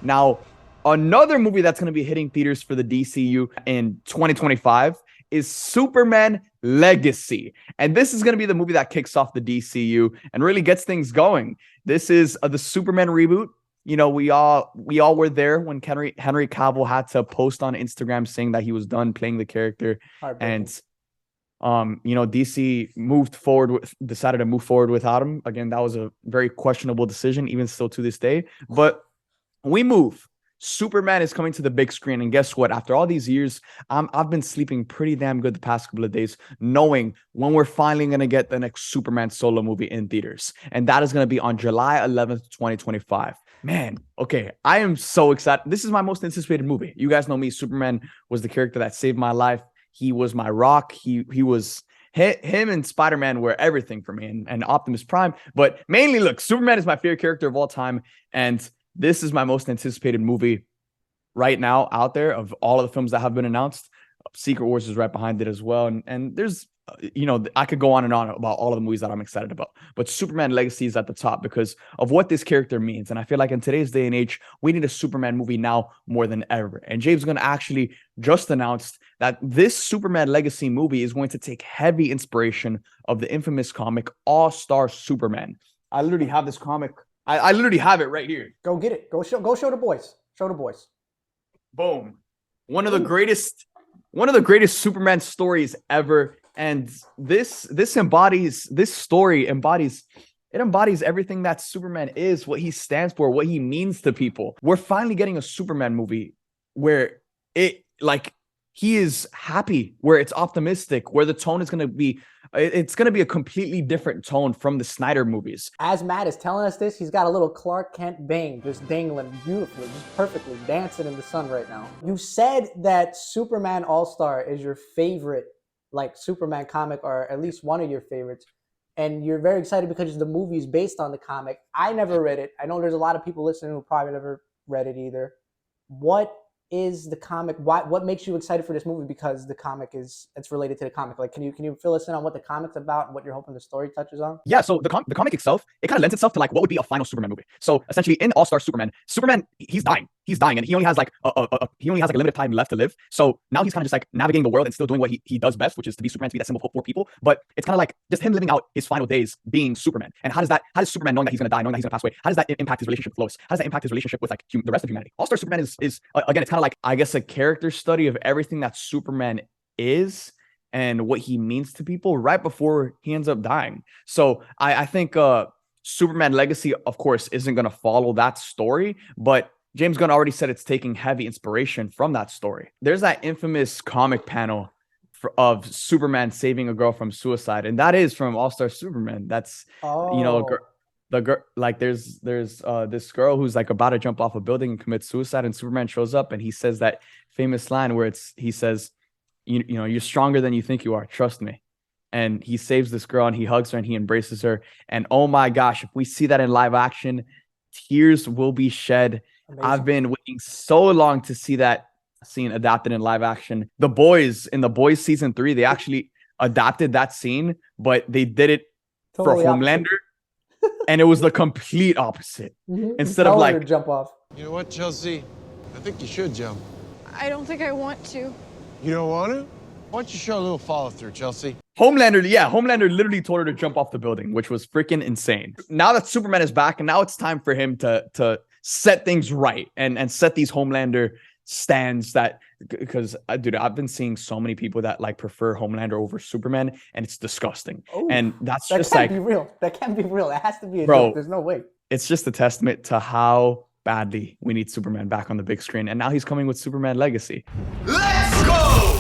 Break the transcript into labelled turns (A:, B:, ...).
A: Now, another movie that's going to be hitting theaters for the DCU in 2025 is Superman Legacy. And this is going to be the movie that kicks off the DCU and really gets things going. This is the Superman reboot. You know, we all were there when Henry Cavill had to post on Instagram saying that he was done playing the character. And DC decided to move forward without him. Again, that was a very questionable decision, even still to this day. But we move. Superman is coming to the big screen, and guess what? After all these years, I've been sleeping pretty damn good the past couple of days, knowing when we're finally going to get the next Superman solo movie in theaters, and that is going to be on July 11th, 2025. Man, okay, I am so excited. This is my most anticipated movie. You guys know me. Superman was the character that saved my life. He was my rock. He was him and Spider-Man were everything for me, and Optimus Prime. But mainly, look, Superman is my favorite character of all time, and this is my most anticipated movie right now out there of all of the films that have been announced. Secret Wars is right behind it as well. And there's, I could go on and on about all of the movies that I'm excited about. But Superman Legacy is at the top because of what this character means. And I feel like in today's day and age, we need a Superman movie now more than ever. And James Gunn actually just announced that this Superman Legacy movie is going to take heavy inspiration of the infamous comic All-Star Superman. I literally have this comic. I literally have it right here.
B: Go get it. Go show the boys. Show the boys.
A: Boom. One of the greatest Superman stories ever. And this story embodies everything that Superman is, what he stands for, what he means to people. We're finally getting a Superman movie where he is happy, where it's optimistic, where the tone is going to be, it's going to be a completely different tone from the Snyder movies.
B: As Matt is telling us this, he's got a little Clark Kent bang just dangling beautifully, just perfectly dancing in the sun right now. You said that Superman All-Star is your favorite, Superman comic, or at least one of your favorites. And you're very excited because the movie is based on the comic. I never read it. I know there's a lot of people listening who probably never read it either. What is the comic? What makes you excited for this movie? Because the comic it's related to the comic. Can you fill us in on what the comic's about and what you're hoping the story touches on?
A: Yeah, so the comic itself, it kind of lends itself to what would be a final Superman movie. So essentially, in All-Star Superman, he's dying, and he only has a limited time left to live. So now he's kind of just navigating the world and still doing what he does best, which is to be Superman, to be that symbol of hope for people. But it's kind of just him living out his final days being Superman. And how does Superman, knowing that he's going to die, knowing that he's going to pass away, how does that impact his relationship with Lois? How does that impact his relationship with the rest of humanity? All-Star Superman is again, it's kind of I guess a character study of everything that Superman is and what he means to people right before he ends up dying. So I think Superman Legacy, of course, isn't going to follow that story, but James Gunn already said it's taking heavy inspiration from that story. There's that infamous comic panel of Superman saving a girl from suicide, and that is from All-Star Superman. That's the girl, there's this girl who's about to jump off a building and commit suicide, and Superman shows up and he says that famous line where he says, you're stronger than you think you are, trust me. And he saves this girl and he hugs her and he embraces her. And oh my gosh, if we see that in live action, tears will be shed. Amazing. I've been waiting so long to see that scene adapted in live action. In The Boys season 3, they actually adapted that scene, but they did it totally for Homelander. And it was the complete opposite.
B: Mm-hmm.
A: Instead of
B: jump off.
C: You know what, Chelsea? I think you should jump.
D: I don't think I want to.
C: You don't want to? Why don't you show a little follow through, Chelsea?
A: Homelander literally told her to jump off the building, which was freaking insane. Now that Superman is back, and now it's time for him to set things right and set these Homelander stands because dude, I've been seeing so many people that prefer Homelander over Superman, and it's disgusting.
B: Ooh,
A: and that
B: can't be real. That can't be real. It has to be a
A: bro,
B: joke. There's no way.
A: It's just a testament to how badly we need Superman back on the big screen, and now he's coming with Superman Legacy.
E: Let's go!